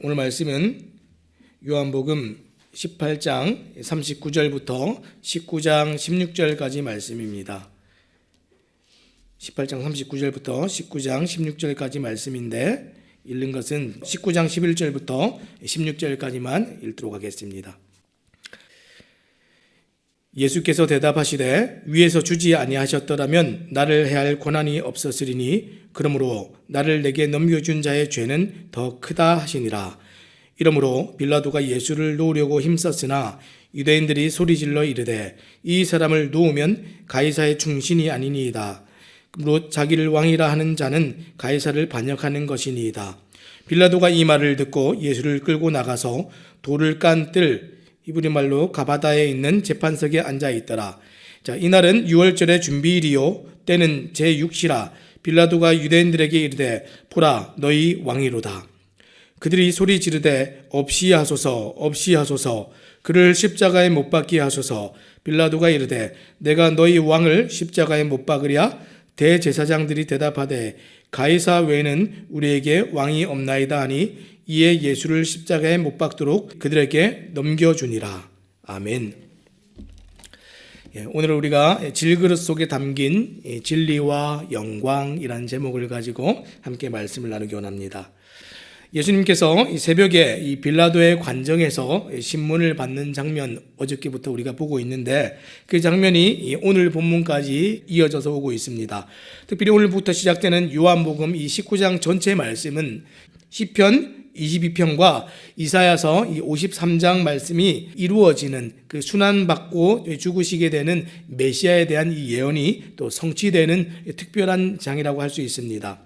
오늘 말씀은 요한복음 18장 39절부터 19장 16절까지 말씀입니다. 18장 39절부터 19장 16절까지 말씀인데 읽는 것은 19장 11절부터 16절까지만 읽도록 하겠습니다. 예수께서 대답하시되 위에서 주지 아니하셨더라면 나를 해할 권한이 없었으리니 그러므로 나를 내게 넘겨준 자의 죄는 더 크다 하시니라. 이러므로 빌라도가 예수를 놓으려고 힘썼으나 유대인들이 소리질러 이르되 이 사람을 놓으면 가이사의 충신이 아니니이다. 그러므로 자기를 왕이라 하는 자는 가이사를 반역하는 것이니이다. 빌라도가 이 말을 듣고 예수를 끌고 나가서 돌을 깐 뜰 히브리 말로 가바다에 있는 재판석에 앉아 있더라. 자, 이날은 6월절의 준비일이요 때는 제6시라. 빌라도가 유대인들에게 이르되 보라 너희 왕이로다. 그들이 소리 지르되 없이 하소서 그를 십자가에 못 박게 하소서. 빌라도가 이르되 내가 너희 왕을 십자가에 못 박으랴. 대제사장들이 대답하되 가이사 외에는 우리에게 왕이 없나이다 하니 이에 예수를 십자가에 못 박도록 그들에게 넘겨주니라. 아멘. 오늘 우리가 질그릇 속에 담긴 진리와 영광이라는 제목을 가지고 함께 말씀을 나누기 원합니다. 예수님께서 새벽에 이 빌라도의 관정에서 신문을 받는 장면 어저께부터 우리가 보고 있는데 그 장면이 오늘 본문까지 이어져서 오고 있습니다. 특별히 오늘부터 시작되는 요한복음 이 19장 전체 말씀은 시편 22편과 이사야서 53장 말씀이 이루어지는 그 순환받고 죽으시게 되는 메시아에 대한 이 예언이 또 성취되는 특별한 장이라고 할 수 있습니다.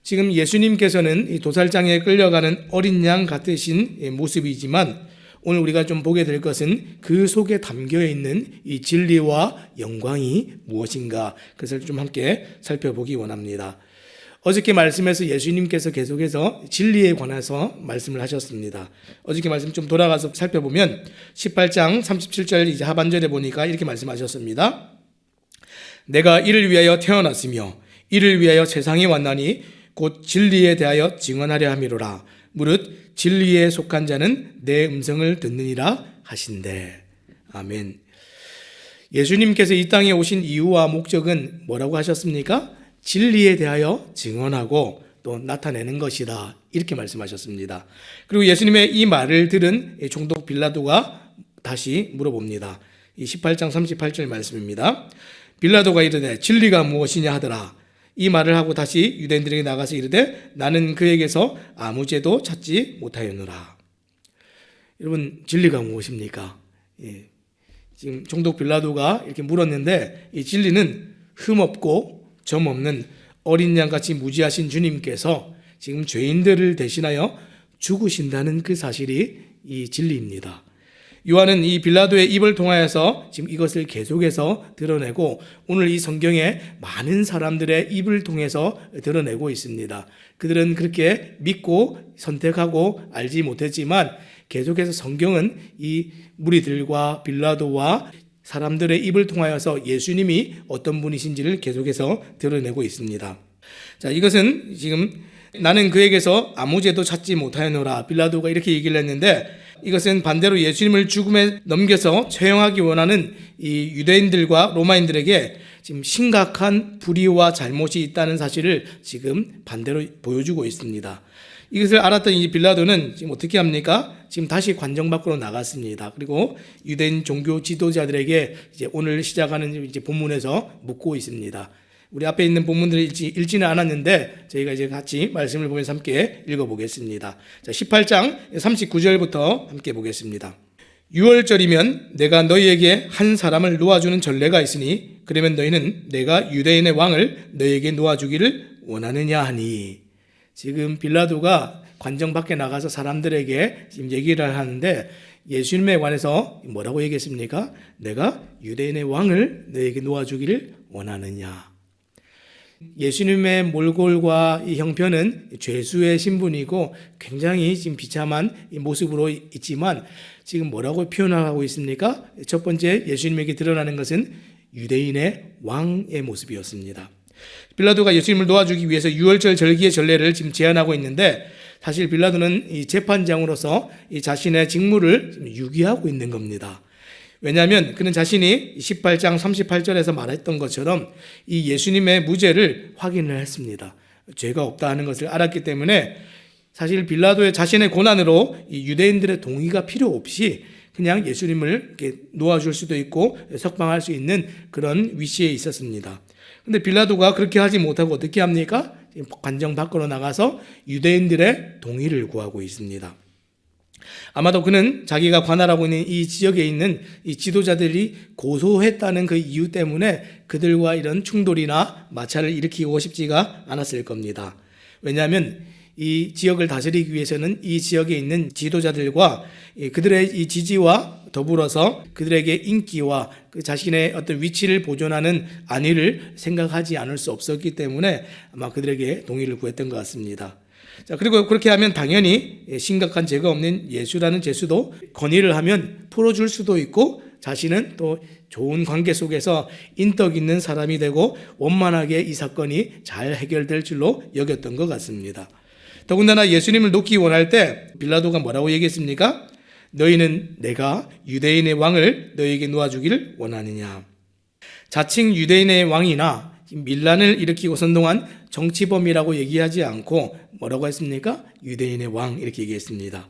지금 예수님께서는 이 도살장에 끌려가는 어린 양 같으신 모습이지만 오늘 우리가 좀 보게 될 것은 그 속에 담겨 있는 이 진리와 영광이 무엇인가 그것을 좀 함께 살펴보기 원합니다. 어저께 말씀에서 예수님께서 계속해서 진리에 관해서 말씀을 하셨습니다. 어저께 말씀 좀 돌아가서 살펴보면 18장 37절 이제 하반절에 보니까 이렇게 말씀하셨습니다. 내가 이를 위하여 태어났으며 이를 위하여 세상에 왔나니 곧 진리에 대하여 증언하려 함이로라. 무릇 진리에 속한 자는 내 음성을 듣느니라 하신대. 아멘. 예수님께서 이 땅에 오신 이유와 목적은 뭐라고 하셨습니까? 진리에 대하여 증언하고 또 나타내는 것이다. 이렇게 말씀하셨습니다. 그리고 예수님의 이 말을 들은 총독 빌라도가 다시 물어봅니다. 이 18장 38절 말씀입니다. 빌라도가 이르되 진리가 무엇이냐 하더라. 이 말을 하고 다시 유대인들에게 나가서 이르되 나는 그에게서 아무 죄도 찾지 못하였노라. 여러분 진리가 무엇입니까? 지금 총독 빌라도가 이렇게 물었는데 이 진리는 흠없고 점 없는 어린 양같이 무지하신 주님께서 지금 죄인들을 대신하여 죽으신다는 그 사실이 이 진리입니다. 요한은 이 빌라도의 입을 통하여서 지금 이것을 계속해서 드러내고 오늘 이 성경에 많은 사람들의 입을 통해서 드러내고 있습니다. 그들은 그렇게 믿고 선택하고 알지 못했지만 계속해서 성경은 이 무리들과 빌라도와 사람들의 입을 통하여서 예수님이 어떤 분이신지를 계속해서 드러내고 있습니다. 자, 이것은 지금 나는 그에게서 아무 죄도 찾지 못하였노라. 빌라도가 이렇게 얘기를 했는데 이것은 반대로 예수님을 죽음에 넘겨서 처형하기 원하는 이 유대인들과 로마인들에게 지금 심각한 불의와 잘못이 있다는 사실을 지금 반대로 보여주고 있습니다. 이것을 알았던 이 빌라도는 지금 어떻게 합니까? 지금 다시 관정 밖으로 나갔습니다. 그리고 유대인 종교 지도자들에게 이제 오늘 시작하는 이제 본문에서 묻고 있습니다. 우리 앞에 있는 본문들을 읽지는 않았는데 저희가 이제 같이 말씀을 보면서 함께 읽어보겠습니다. 자, 18장 39절부터 함께 보겠습니다. 6월절이면 내가 너희에게 한 사람을 놓아주는 전례가 있으니 그러면 너희는 내가 유대인의 왕을 너희에게 놓아주기를 원하느냐 하니. 지금 빌라도가 관정 밖에 나가서 사람들에게 지금 얘기를 하는데 예수님에 관해서 뭐라고 얘기했습니까? 내가 유대인의 왕을 너희에게 놓아주기를 원하느냐. 예수님의 몰골과 이 형편은 죄수의 신분이고 굉장히 지금 비참한 모습으로 있지만 지금 뭐라고 표현하고 있습니까? 첫 번째 예수님에게 드러나는 것은 유대인의 왕의 모습이었습니다. 빌라도가 예수님을 놓아주기 위해서 유월절 절기의 전례를 지금 제안하고 있는데 사실 빌라도는 이 재판장으로서 이 자신의 직무를 지금 유기하고 있는 겁니다. 왜냐하면 그는 자신이 18장 38절에서 말했던 것처럼 이 예수님의 무죄를 확인을 했습니다. 죄가 없다 하는 것을 알았기 때문에 사실 빌라도의 자신의 고난으로 이 유대인들의 동의가 필요 없이 그냥 예수님을 이렇게 놓아줄 수도 있고 석방할 수 있는 그런 위치에 있었습니다. 근데 빌라도가 그렇게 하지 못하고 어떻게 합니까? 관정 밖으로 나가서 유대인들의 동의를 구하고 있습니다. 아마도 그는 자기가 관할하고 있는 이 지역에 있는 이 지도자들이 고소했다는 그 이유 때문에 그들과 이런 충돌이나 마찰을 일으키고 싶지가 않았을 겁니다. 왜냐하면 이 지역을 다스리기 위해서는 이 지역에 있는 지도자들과 그들의 이 지지와 더불어서 그들에게 인기와 그 자신의 어떤 위치를 보존하는 안위를 생각하지 않을 수 없었기 때문에 아마 그들에게 동의를 구했던 것 같습니다. 자, 그리고 그렇게 하면 당연히 심각한 죄가 없는 예수라는 죄수도 건의를 하면 풀어줄 수도 있고 자신은 또 좋은 관계 속에서 인덕 있는 사람이 되고 원만하게 이 사건이 잘 해결될 줄로 여겼던 것 같습니다. 더군다나 예수님을 놓기 원할 때 빌라도가 뭐라고 얘기했습니까? 너희는 내가 유대인의 왕을 너희에게 놓아주기를 원하느냐. 자칭 유대인의 왕이나 밀란을 일으키고 선동한 정치범이라고 얘기하지 않고 뭐라고 했습니까? 유대인의 왕 이렇게 얘기했습니다.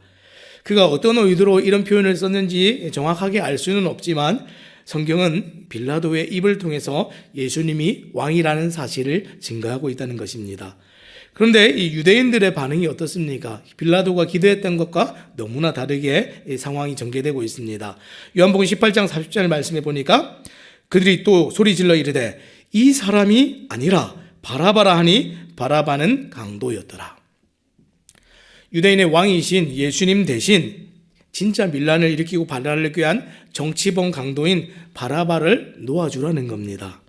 그가 어떤 의도로 이런 표현을 썼는지 정확하게 알 수는 없지만 성경은 빌라도의 입을 통해서 예수님이 왕이라는 사실을 증거하고 있다는 것입니다. 그런데 이 유대인들의 반응이 어떻습니까? 빌라도가 기대했던 것과 너무나 다르게 상황이 전개되고 있습니다. 요한복음 18장 40절 말씀해 보니까 그들이 또 소리질러 이르되 이 사람이 아니라 바라바라 하니 바라바는 강도였더라. 유대인의 왕이신 예수님 대신 진짜 밀란을 일으키고 반란을 꾀한 정치범 강도인 바라바를 놓아주라는 겁니다.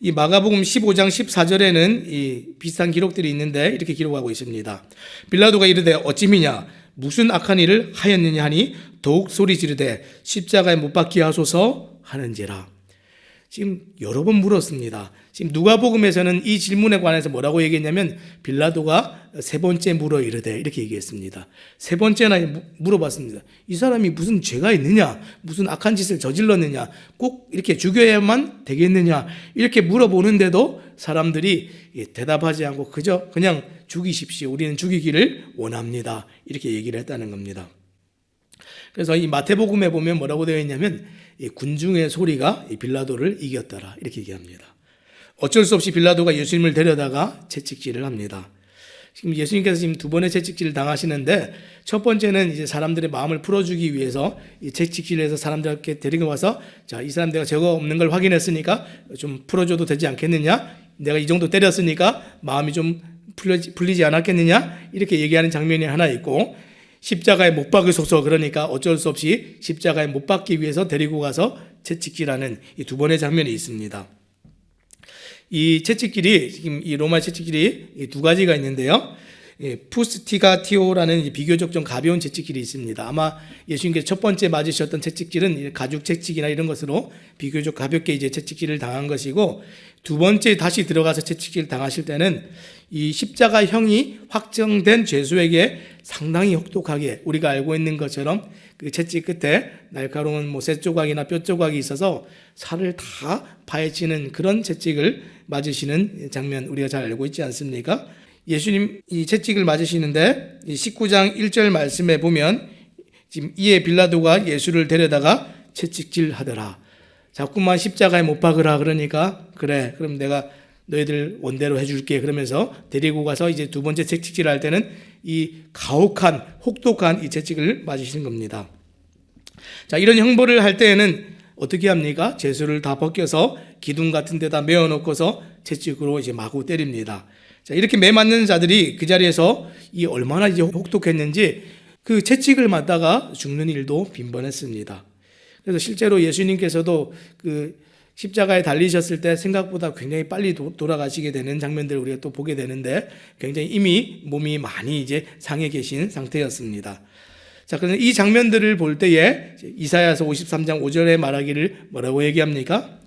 이 마가복음 15장 14절에는 이 비슷한 기록들이 있는데 이렇게 기록하고 있습니다. 빌라도가 이르되 어찌미냐 무슨 악한 일을 하였느냐 하니 더욱 소리 지르되 십자가에 못 박게 하소서 하는지라. 지금 여러 번 물었습니다. 지금 누가복음에서는 이 질문에 관해서 뭐라고 얘기했냐면 빌라도가 세 번째 물어 이르되 이렇게 얘기했습니다. 세 번째나 물어봤습니다. 이 사람이 무슨 죄가 있느냐, 무슨 악한 짓을 저질렀느냐, 꼭 이렇게 죽여야만 되겠느냐 이렇게 물어보는데도 사람들이 대답하지 않고 그저 그냥 죽이십시오. 우리는 죽이기를 원합니다. 이렇게 얘기를 했다는 겁니다. 그래서 이 마태복음에 보면 뭐라고 되어 있냐면 이 군중의 소리가 이 빌라도를 이겼더라 이렇게 얘기합니다. 어쩔 수 없이 빌라도가 예수님을 데려다가 채찍질을 합니다. 지금 예수님께서 지금 두 번의 채찍질을 당하시는데 첫 번째는 이제 사람들의 마음을 풀어주기 위해서 이 채찍질을 해서 사람들께 데리고 와서 자, 이 사람 내가 죄가 없는 걸 확인했으니까 좀 풀어줘도 되지 않겠느냐? 내가 이 정도 때렸으니까 마음이 좀 풀리지 않았겠느냐? 이렇게 얘기하는 장면이 하나 있고 십자가에 못 박으소서 그러니까 어쩔 수 없이 십자가에 못 박기 위해서 데리고 가서 채찍질하는 이 두 번의 장면이 있습니다. 이 채찍질이 지금 이 로마 채찍질이 두 가지가 있는데요. 푸스티가티오라는 비교적 좀 가벼운 채찍질이 있습니다. 아마 예수님께서 첫 번째 맞으셨던 채찍질은 가죽 채찍이나 이런 것으로 비교적 가볍게 이제 채찍질을 당한 것이고 두 번째 다시 들어가서 채찍질 당하실 때는 이 십자가형이 확정된 죄수에게 상당히 혹독하게 우리가 알고 있는 것처럼 그 채찍 끝에 날카로운 쇠 조각이나 뼈 조각이 있어서 살을 다 파헤치는 그런 채찍을 맞으시는 장면 우리가 잘 알고 있지 않습니까? 예수님 이 채찍을 맞으시는데 19장 1절 말씀에 보면 지금 이에 빌라도가 예수를 데려다가 채찍질 하더라. 자꾸만 십자가에 못 박으라 그러니까 그래 그럼 내가 너희들 원대로 해줄게 그러면서 데리고 가서 이제 두 번째 채찍질을 할 때는 이 가혹한 혹독한 이 채찍을 맞으시는 겁니다. 자, 이런 형벌을 할 때에는 어떻게 합니까? 죄수를 다 벗겨서 기둥 같은 데다 메어 놓고서 채찍으로 이제 마구 때립니다. 자, 이렇게 매 맞는 자들이 그 자리에서 이 얼마나 이제 혹독했는지 그 채찍을 맞다가 죽는 일도 빈번했습니다. 그래서 실제로 예수님께서도 그 십자가에 달리셨을 때 생각보다 굉장히 빨리 돌아가시게 되는 장면들을 우리가 또 보게 되는데 굉장히 이미 몸이 많이 이제 상해 계신 상태였습니다. 자, 그래서 이 장면들을 볼 때에 이사야서 53장 5절에 말하기를 뭐라고 얘기합니까?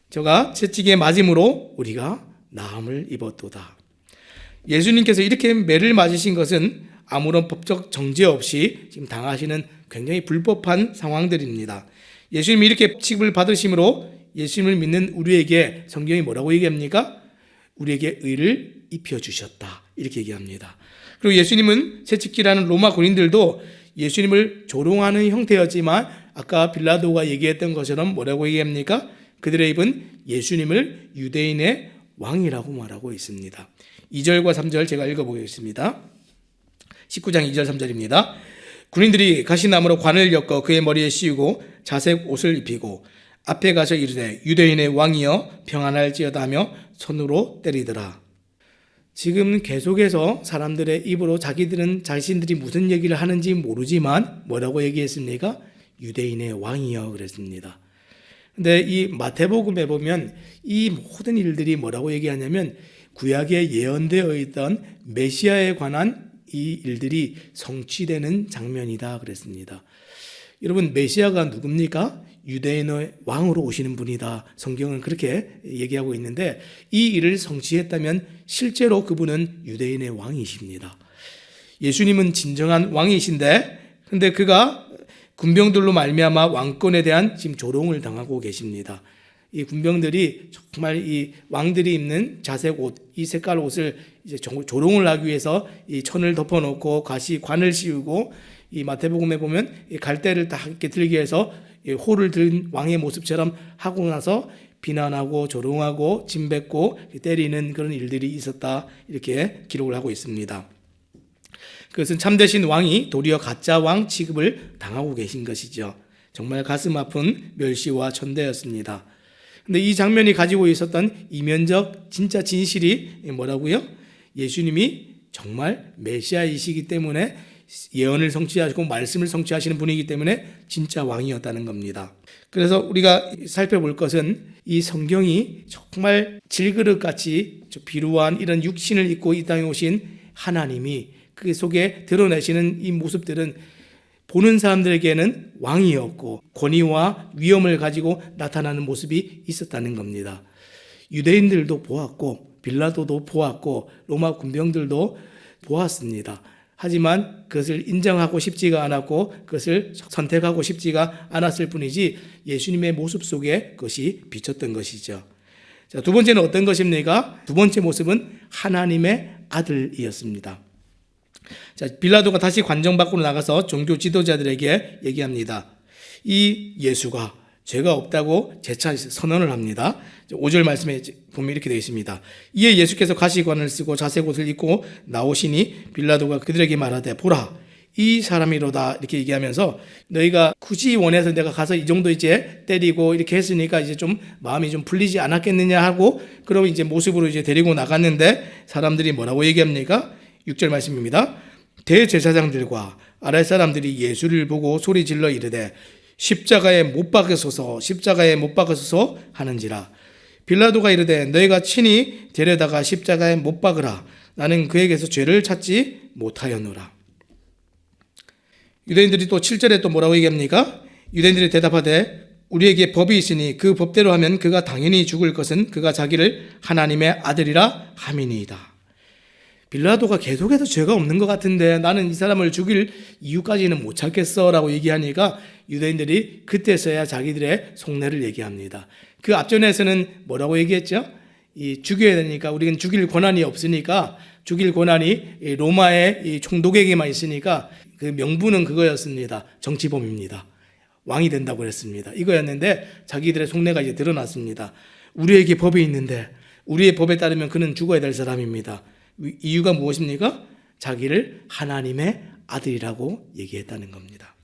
저가 채찍에 맞음으로 우리가 나음을 입었도다. 예수님께서 이렇게 매를 맞으신 것은 아무런 법적 정죄 없이 지금 당하시는 굉장히 불법한 상황들입니다. 예수님이 이렇게 취급을 받으심으로 예수님을 믿는 우리에게 성경이 뭐라고 얘기합니까? 우리에게 의를 입혀주셨다, 이렇게 얘기합니다. 그리고 예수님은 채찍질하는 로마 군인들도 예수님을 조롱하는 형태였지만 아까 빌라도가 얘기했던 것처럼 뭐라고 얘기합니까? 그들의 입은 예수님을 유대인의 왕이라고 말하고 있습니다. 2절과 3절 제가 읽어보겠습니다. 19장 2절 3절입니다. 군인들이 가시나무로 관을 엮어 그의 머리에 씌우고 자색 옷을 입히고 앞에 가서 이르되 유대인의 왕이여 평안할지어다 하며 손으로 때리더라. 지금 계속해서 사람들의 입으로 자기들은 자신들이 무슨 얘기를 하는지 모르지만 뭐라고 얘기했습니까? 유대인의 왕이여 그랬습니다. 근데 이 마태복음에 보면 이 모든 일들이 뭐라고 얘기하냐면 구약에 예언되어 있던 메시아에 관한 이 일들이 성취되는 장면이다 그랬습니다. 여러분, 메시아가 누굽니까? 유대인의 왕으로 오시는 분이다. 성경은 그렇게 얘기하고 있는데 이 일을 성취했다면 실제로 그분은 유대인의 왕이십니다. 예수님은 진정한 왕이신데 근데 그가 군병들로 말미암아 왕권에 대한 지금 조롱을 당하고 계십니다. 이 군병들이 정말 이 왕들이 입는 자색 옷, 이 색깔 옷을 이제 조롱을 하기 위해서 이 천을 덮어놓고 관을 씌우고 이 마태복음에 보면 이 갈대를 딱 이렇게 들게 해서 호를 든 왕의 모습처럼 하고 나서 비난하고 조롱하고 침뱉고 때리는 그런 일들이 있었다, 이렇게 기록을 하고 있습니다. 그것은 참되신 왕이 도리어 가짜 왕 취급을 당하고 계신 것이죠. 정말 가슴 아픈 멸시와 천대였습니다. 근데 이 장면이 가지고 있었던 이면적 진짜 진실이 뭐라고요? 예수님이 정말 메시아이시기 때문에 예언을 성취하시고 말씀을 성취하시는 분이기 때문에 진짜 왕이었다는 겁니다. 그래서 우리가 살펴볼 것은 이 성경이 정말 질그릇같이 비루한 이런 육신을 입고 이 땅에 오신 하나님이 그 속에 드러내시는 이 모습들은 보는 사람들에게는 왕이었고 권위와 위엄을 가지고 나타나는 모습이 있었다는 겁니다. 유대인들도 보았고 빌라도도 보았고 로마 군병들도 보았습니다. 하지만 그것을 인정하고 싶지가 않았고 그것을 선택하고 싶지가 않았을 뿐이지 예수님의 모습 속에 그것이 비쳤던 것이죠. 자, 두 번째는 어떤 것입니까? 두 번째 모습은 하나님의 아들이었습니다. 자, 빌라도가 다시 관정 밖으로 나가서 종교 지도자들에게 얘기합니다. 이 예수가 죄가 없다고 재차 선언을 합니다. 5절 말씀에 보면 이렇게 되어 있습니다. 이에 예수께서 가시관을 쓰고 자색 옷을 입고 나오시니 빌라도가 그들에게 말하되 보라 이 사람이로다, 이렇게 얘기하면서 너희가 굳이 원해서 내가 가서 이 정도 이제 때리고 이렇게 했으니까 이제 좀 마음이 좀 풀리지 않았겠느냐 하고 그럼 이제 모습으로 이제 데리고 나갔는데 사람들이 뭐라고 얘기합니까? 6절 말씀입니다. 대제사장들과 아랫 사람들이 예수를 보고 소리 질러 이르되 십자가에 못 박으소서 십자가에 못 박으소서 하는지라. 빌라도가 이르되 너희가 친히 데려다가 십자가에 못 박으라. 나는 그에게서 죄를 찾지 못하였노라. 유대인들이 또 7절에 또 뭐라고 얘기합니까? 유대인들이 대답하되 우리에게 법이 있으니 그 법대로 하면 그가 당연히 죽을 것은 그가 자기를 하나님의 아들이라 함이니이다. 빌라도가 계속해서 죄가 없는 것 같은데 나는 이 사람을 죽일 이유까지는 못 찾겠어 라고 얘기하니까 유대인들이 그때서야 자기들의 속내를 얘기합니다. 그 앞전에서는 뭐라고 얘기했죠? 죽여야 되니까 우리는 죽일 권한이 없으니까 죽일 권한이 로마의 이 총독에게만 있으니까 그 명분은 그거였습니다. 정치범입니다. 왕이 된다고 그랬습니다. 이거였는데 자기들의 속내가 이제 드러났습니다. 우리에게 법이 있는데 우리의 법에 따르면 그는 죽어야 될 사람입니다. 이유가 무엇입니까? 자기를 하나님의 아들이라고 얘기했다는 겁니다.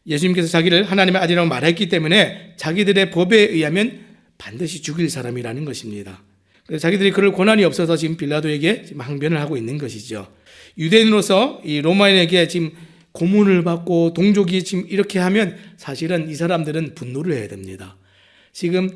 예수님께서 자기를 하나님의 아들이라고 말했기 때문에 자기들의 법에 의하면 반드시 죽일 사람이라는 것입니다. 그래서 자기들이 그럴 권한이 없어서 지금 빌라도에게 지금 항변을 하고 있는 것이죠. 유대인으로서 이 로마인에게 지금 고문을 받고 동족이 지금 이렇게 하면 사실은 이 사람들은 분노를 해야 됩니다. 지금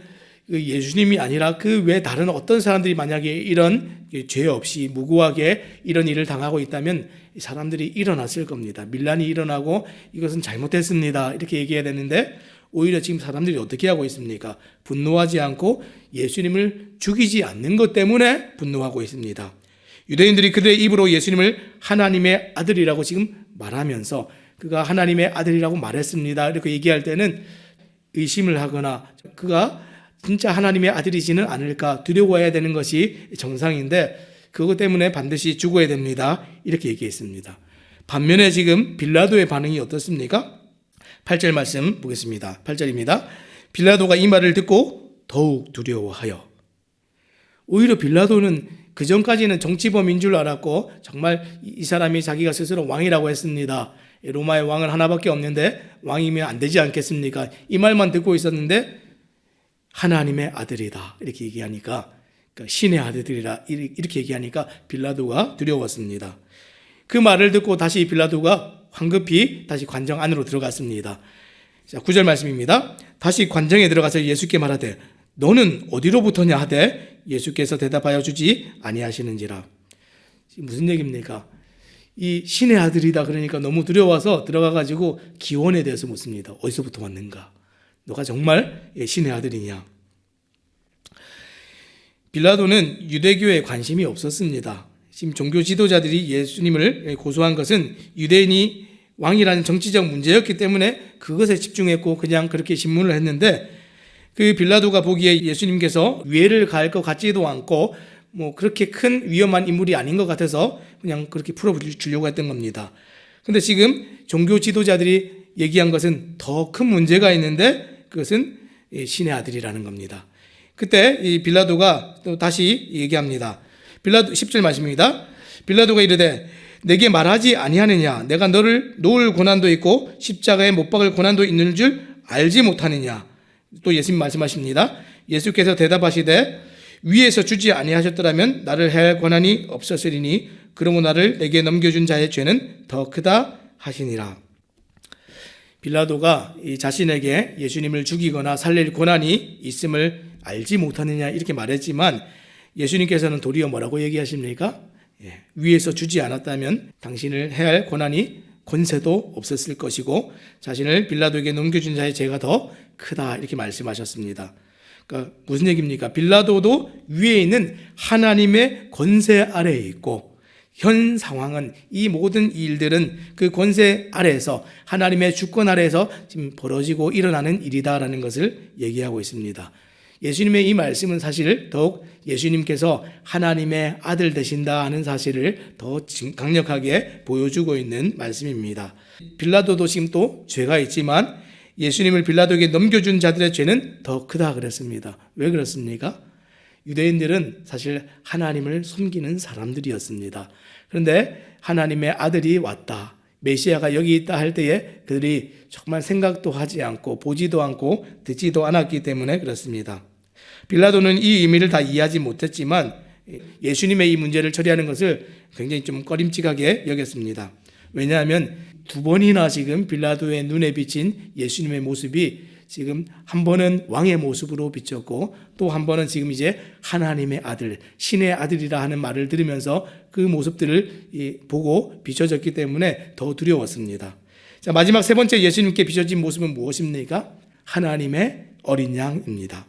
예수님이 아니라 그 외 다른 어떤 사람들이 만약에 이런 죄 없이 무고하게 이런 일을 당하고 있다면 사람들이 일어났을 겁니다. 밀란이 일어나고 이것은 잘못했습니다 이렇게 얘기해야 되는데 오히려 지금 사람들이 어떻게 하고 있습니까? 분노하지 않고 예수님을 죽이지 않는 것 때문에 분노하고 있습니다. 유대인들이 그들의 입으로 예수님을 하나님의 아들이라고 지금 말하면서 그가 하나님의 아들이라고 말했습니다 이렇게 얘기할 때는 의심을 하거나 그가 진짜 하나님의 아들이지는 않을까 두려워해야 되는 것이 정상인데 그것 때문에 반드시 죽어야 됩니다 이렇게 얘기했습니다. 반면에 지금 빌라도의 반응이 어떻습니까? 8절 말씀 보겠습니다. 8절입니다. 빌라도가 이 말을 듣고 더욱 두려워하여. 오히려 빌라도는 그 전까지는 정치범인 줄 알았고 정말 이 사람이 자기가 스스로 왕이라고 했습니다. 로마의 왕은 하나밖에 없는데 왕이면 안 되지 않겠습니까? 이 말만 듣고 있었는데 하나님의 아들이다 이렇게 얘기하니까 그러니까 신의 아들이라 이렇게 얘기하니까 빌라도가 두려웠습니다. 그 말을 듣고 다시 빌라도가 황급히 다시 관정 안으로 들어갔습니다. 자, 9절 말씀입니다. 다시 관정에 들어가서 예수께 말하되 너는 어디로부터냐 하되 예수께서 대답하여 주지 아니하시는지라. 무슨 얘기입니까? 이 신의 아들이다 그러니까 너무 두려워서 들어가가지고 기원에 대해서 묻습니다. 어디서부터 왔는가? 너가 정말 신의 아들이냐? 빌라도는 유대교에 관심이 없었습니다. 지금 종교 지도자들이 예수님을 고소한 것은 유대인이 왕이라는 정치적 문제였기 때문에 그것에 집중했고 그냥 그렇게 신문을 했는데 그 빌라도가 보기에 예수님께서 위해를 가할 것 같지도 않고 뭐 그렇게 큰 위험한 인물이 아닌 것 같아서 그냥 그렇게 풀어주려고 했던 겁니다. 근데 지금 종교 지도자들이 얘기한 것은 더 큰 문제가 있는데 그것은 신의 아들이라는 겁니다. 그때 이 빌라도가 또 다시 얘기합니다. 빌라도 10절 말씀입니다. 빌라도가 이르되 내게 말하지 아니하느냐 내가 너를 놓을 고난도 있고 십자가에 못 박을 고난도 있는 줄 알지 못하느냐. 또 예수님 말씀하십니다. 예수께서 대답하시되 위에서 주지 아니하셨더라면 나를 해할 권한이 없었으리니 그러므로 나를 내게 넘겨준 자의 죄는 더 크다 하시니라. 빌라도가 자신에게 예수님을 죽이거나 살릴 권한이 있음을 알지 못하느냐 이렇게 말했지만 예수님께서는 도리어 뭐라고 얘기하십니까? 위에서 주지 않았다면 당신을 해할 권세도 없었을 것이고 자신을 빌라도에게 넘겨준 자의 죄가 더 크다 이렇게 말씀하셨습니다. 그러니까 무슨 얘기입니까? 빌라도도 위에 있는 하나님의 권세 아래에 있고 현 상황은 이 모든 일들은 그 권세 아래에서 하나님의 주권 아래에서 지금 벌어지고 일어나는 일이다라는 것을 얘기하고 있습니다. 예수님의 이 말씀은 사실 더욱 예수님께서 하나님의 아들 되신다 하는 사실을 더 강력하게 보여주고 있는 말씀입니다. 빌라도도 지금 또 죄가 있지만 예수님을 빌라도에게 넘겨준 자들의 죄는 더 크다 그랬습니다. 왜 그렇습니까? 유대인들은 사실 하나님을 섬기는 사람들이었습니다. 그런데 하나님의 아들이 왔다, 메시아가 여기 있다 할 때에 그들이 정말 생각도 하지 않고 보지도 않고 듣지도 않았기 때문에 그렇습니다. 빌라도는 이 의미를 다 이해하지 못했지만 예수님의 이 문제를 처리하는 것을 굉장히 좀 꺼림칙하게 여겼습니다. 왜냐하면 두 번이나 지금 빌라도의 눈에 비친 예수님의 모습이 지금 한 번은 왕의 모습으로 비쳤고 또 한 번은 지금 이제 하나님의 아들, 신의 아들이라 하는 말을 들으면서 그 모습들을 보고 비춰졌기 때문에 더 두려웠습니다. 자, 마지막 세 번째 예수님께 비춰진 모습은 무엇입니까? 하나님의 어린 양입니다.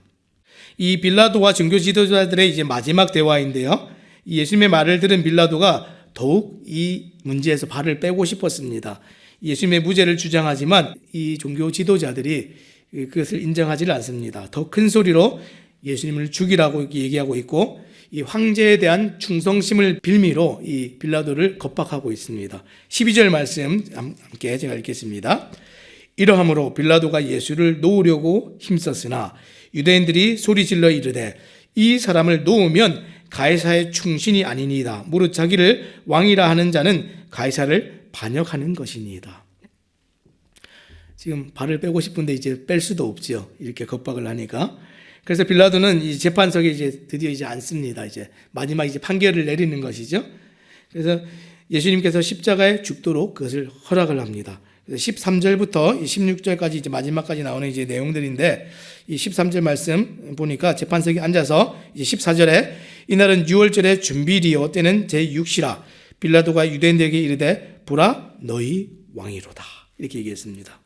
이 빌라도와 종교 지도자들의 이제 마지막 대화인데요. 예수님의 말을 들은 빌라도가 더욱 이 문제에서 발을 빼고 싶었습니다. 예수님의 무죄를 주장하지만 이 종교 지도자들이 그것을 인정하지 않습니다. 더 큰 소리로 예수님을 죽이라고 얘기하고 있고 이 황제에 대한 충성심을 빌미로 이 빌라도를 겁박하고 있습니다. 12절 말씀 함께 제가 읽겠습니다. 이러함으로 빌라도가 예수를 놓으려고 힘썼으나 유대인들이 소리질러 이르되 이 사람을 놓으면 가이사의 충신이 아니니이다. 무릇 자기를 왕이라 하는 자는 가이사를 반역하는 것이니이다. 지금 발을 빼고 싶은데 이제 뺄 수도 없죠. 이렇게 겁박을 하니까. 그래서 빌라도는 이 재판석에 이제 드디어 이제 앉습니다. 이제 마지막 이제 판결을 내리는 것이죠. 그래서 예수님께서 십자가에 죽도록 그것을 허락을 합니다. 그래서 13절부터 16절까지 이제 마지막까지 나오는 이제 내용들인데 이 13절 말씀 보니까 재판석에 앉아서 이제 14절에 이날은 6월절의 준비리요 때는 제6시라 빌라도가 유대인들에게 이르되 보라 너희 왕이로다 이렇게 얘기했습니다.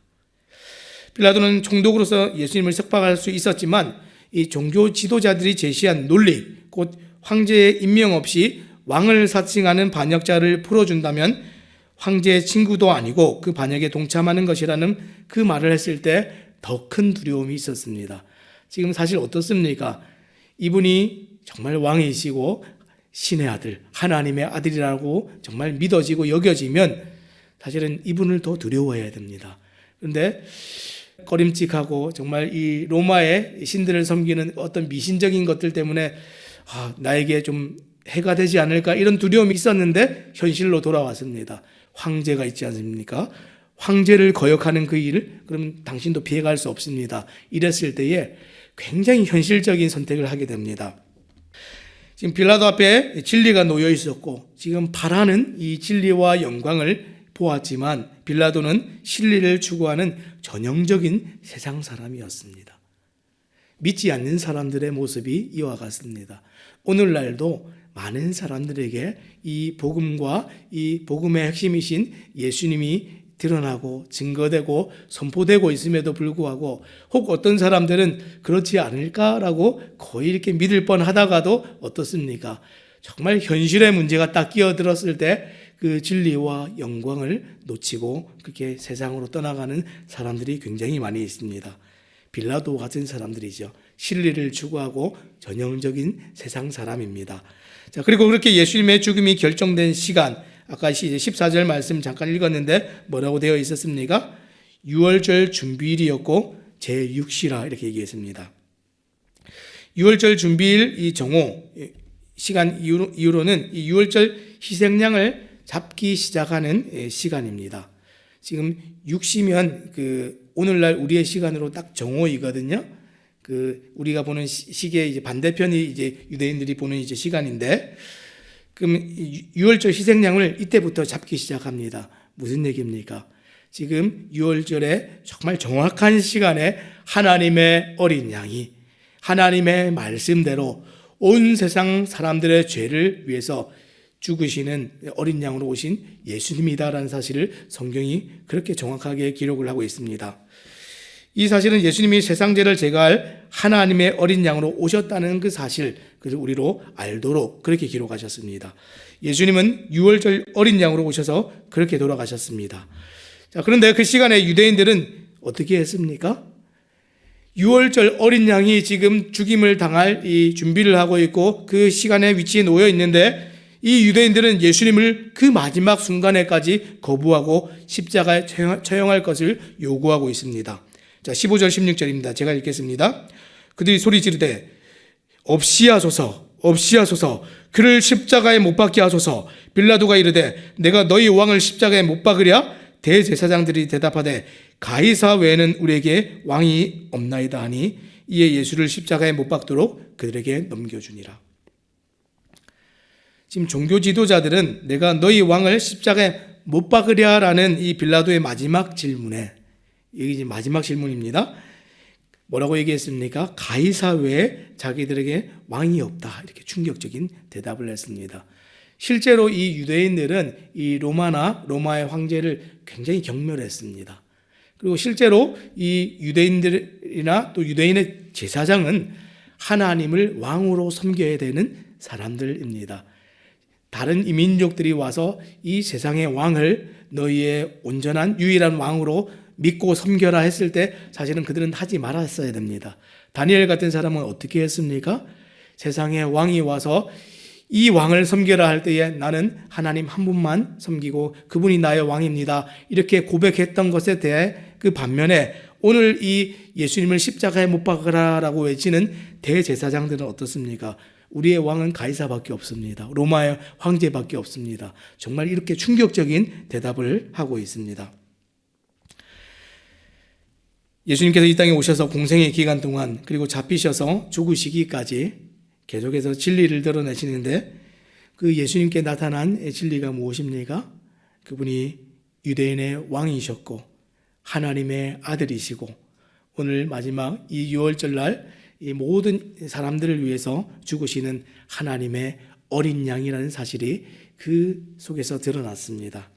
빌라도는 총독으로서 예수님을 석방할 수 있었지만 이 종교 지도자들이 제시한 논리 곧 황제의 임명 없이 왕을 사칭하는 반역자를 풀어준다면 황제의 친구도 아니고 그 반역에 동참하는 것이라는 그 말을 했을 때 더 큰 두려움이 있었습니다. 지금 사실 어떻습니까? 이분이 정말 왕이시고 신의 아들, 하나님의 아들이라고 정말 믿어지고 여겨지면 사실은 이분을 더 두려워해야 됩니다. 그런데 꺼림칙하고 정말 이 로마의 신들을 섬기는 어떤 미신적인 것들 때문에 나에게 좀 해가 되지 않을까 이런 두려움이 있었는데 현실로 돌아왔습니다. 황제가 있지 않습니까? 황제를 거역하는 그 일을 그러면 당신도 피해갈 수 없습니다. 이랬을 때에 굉장히 현실적인 선택을 하게 됩니다. 지금 빌라도 앞에 진리가 놓여 있었고 지금 바라는 이 진리와 영광을 보았지만 빌라도는 진리를 추구하는 전형적인 세상 사람이었습니다. 믿지 않는 사람들의 모습이 이와 같습니다. 오늘날도 많은 사람들에게 이 복음과 이 복음의 핵심이신 예수님이 드러나고 증거되고 선포되고 있음에도 불구하고 혹 어떤 사람들은 그렇지 않을까라고 거의 이렇게 믿을 뻔하다가도 어떻습니까? 정말 현실의 문제가 딱 끼어들었을 때 그 진리와 영광을 놓치고 그렇게 세상으로 떠나가는 사람들이 굉장히 많이 있습니다. 빌라도 같은 사람들이죠. 진리를 추구하고 전형적인 세상 사람입니다. 자, 그리고 그렇게 예수님의 죽음이 결정된 시간, 아까 14절 말씀 잠깐 읽었는데 뭐라고 되어 있었습니까? 6월절 준비일이었고 제6시라 이렇게 얘기했습니다. 6월절 준비일 이 정오 시간 이후로는 이 6월절 희생양을 잡기 시작하는 시간입니다. 지금 6시면 그 오늘날 우리의 시간으로 딱 정오이거든요. 그 우리가 보는 시계의 이제 반대편이 이제 유대인들이 보는 이제 시간인데, 그럼 6월절 희생양을 이때부터 잡기 시작합니다. 무슨 얘기입니까? 지금 6월절에 정말 정확한 시간에 하나님의 어린 양이 하나님의 말씀대로 온 세상 사람들의 죄를 위해서 죽으시는 어린 양으로 오신 예수님이다라는 사실을 성경이 그렇게 정확하게 기록을 하고 있습니다. 이 사실은 예수님이 세상 죄를 제거할 하나님의 어린 양으로 오셨다는 그 사실, 그를 우리로 알도록 그렇게 기록하셨습니다. 예수님은 6월절 어린 양으로 오셔서 그렇게 돌아가셨습니다. 자, 그런데 그 시간에 유대인들은 어떻게 했습니까? 6월절 어린 양이 지금 죽임을 당할 이 준비를 하고 있고 그 시간에 위치에 놓여 있는데 이 유대인들은 예수님을 그 마지막 순간에까지 거부하고 십자가에 처형할 것을 요구하고 있습니다. 자, 15절 16절입니다. 제가 읽겠습니다. 그들이 소리 지르되 없이하소서 없이하소서 그를 십자가에 못 박게 하소서. 빌라도가 이르되 내가 너희 왕을 십자가에 못 박으랴? 대제사장들이 대답하되 가이사 외에는 우리에게 왕이 없나이다 하니 이에 예수를 십자가에 못 박도록 그들에게 넘겨주니라. 지금 종교 지도자들은 내가 너희 왕을 십자가에 못 박으랴라는 이 빌라도의 마지막 질문에, 이게 이제 마지막 질문입니다. 뭐라고 얘기했습니까? 가이사 외에 자기들에게 왕이 없다. 이렇게 충격적인 대답을 했습니다. 실제로 이 유대인들은 이 로마의 황제를 굉장히 경멸했습니다. 그리고 실제로 이 유대인들이나 또 유대인의 제사장은 하나님을 왕으로 섬겨야 되는 사람들입니다. 다른 이민족들이 와서 이 세상의 왕을 너희의 온전한 유일한 왕으로 믿고 섬겨라 했을 때 사실은 그들은 하지 말았어야 됩니다. 다니엘 같은 사람은 어떻게 했습니까? 세상의 왕이 와서 이 왕을 섬겨라 할 때에 나는 하나님 한 분만 섬기고 그분이 나의 왕입니다. 이렇게 고백했던 것에 대해 그 반면에 오늘 이 예수님을 십자가에 못 박으라라고 외치는 대제사장들은 어떻습니까? 우리의 왕은 가이사밖에 없습니다. 로마의 황제밖에 없습니다. 정말 이렇게 충격적인 대답을 하고 있습니다. 예수님께서 이 땅에 오셔서 공생의 기간 동안 그리고 잡히셔서 죽으시기까지 계속해서 진리를 드러내시는데 그 예수님께 나타난 진리가 무엇입니까? 그분이 유대인의 왕이셨고 하나님의 아들이시고 오늘 마지막 이 6월절 날 이 모든 사람들을 위해서 죽으시는 하나님의 어린 양이라는 사실이 그 속에서 드러났습니다.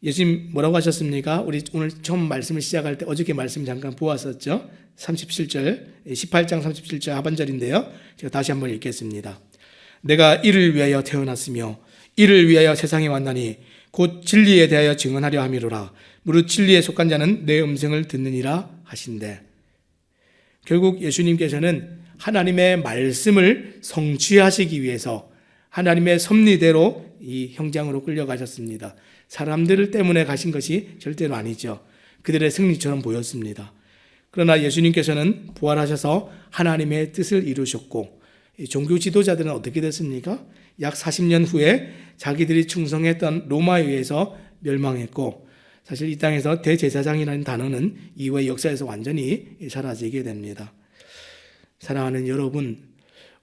예수님 뭐라고 하셨습니까? 우리 오늘 처음 말씀을 시작할 때 어저께 말씀 잠깐 보았었죠. 37절, 18장 37절 하반절인데요. 제가 다시 한번 읽겠습니다. 내가 이를 위하여 태어났으며 이를 위하여 세상에 왔나니 곧 진리에 대하여 증언하려 함이로라. 무릇 진리에 속한 자는 내 음성을 듣느니라 하신대. 결국 예수님께서는 하나님의 말씀을 성취하시기 위해서 하나님의 섭리대로 이 형장으로 끌려가셨습니다. 사람들 때문에 가신 것이 절대로 아니죠. 그들의 승리처럼 보였습니다. 그러나 예수님께서는 부활하셔서 하나님의 뜻을 이루셨고, 종교 지도자들은 어떻게 됐습니까? 약 40년 후에 자기들이 충성했던 로마에 의해서 멸망했고, 사실 이 땅에서 대제사장이라는 단어는 이후의 역사에서 완전히 사라지게 됩니다. 사랑하는 여러분,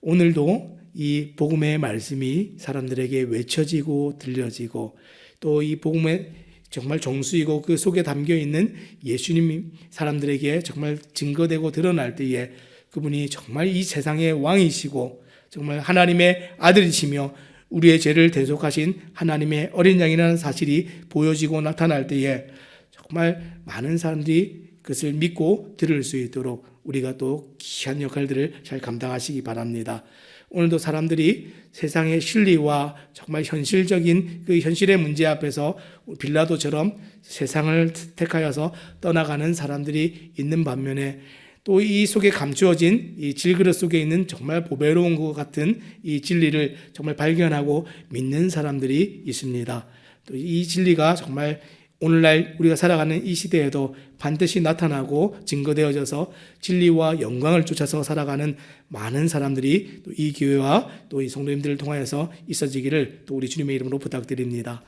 오늘도 이 복음의 말씀이 사람들에게 외쳐지고 들려지고, 또 이 복음의 정말 정수이고 그 속에 담겨 있는 예수님 사람들에게 정말 증거되고 드러날 때에 그분이 정말 이 세상의 왕이시고 정말 하나님의 아들이시며 우리의 죄를 대속하신 하나님의 어린 양이라는 사실이 보여지고 나타날 때에 정말 많은 사람들이 그것을 믿고 들을 수 있도록 우리가 또 귀한 역할들을 잘 감당하시기 바랍니다. 오늘도 사람들이 세상의 진리와 정말 현실적인 그 현실의 문제 앞에서 빌라도처럼 세상을 택하여서 떠나가는 사람들이 있는 반면에 또 이 속에 감추어진 이 질그릇 속에 있는 정말 보배로운 것 같은 이 진리를 정말 발견하고 믿는 사람들이 있습니다. 또 이 진리가 정말 오늘날 우리가 살아가는 이 시대에도 반드시 나타나고 증거되어져서 진리와 영광을 쫓아서 살아가는 많은 사람들이 또 이 교회와 또 이 성도님들을 통하여서 있어지기를 또 우리 주님의 이름으로 부탁드립니다.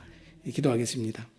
기도하겠습니다.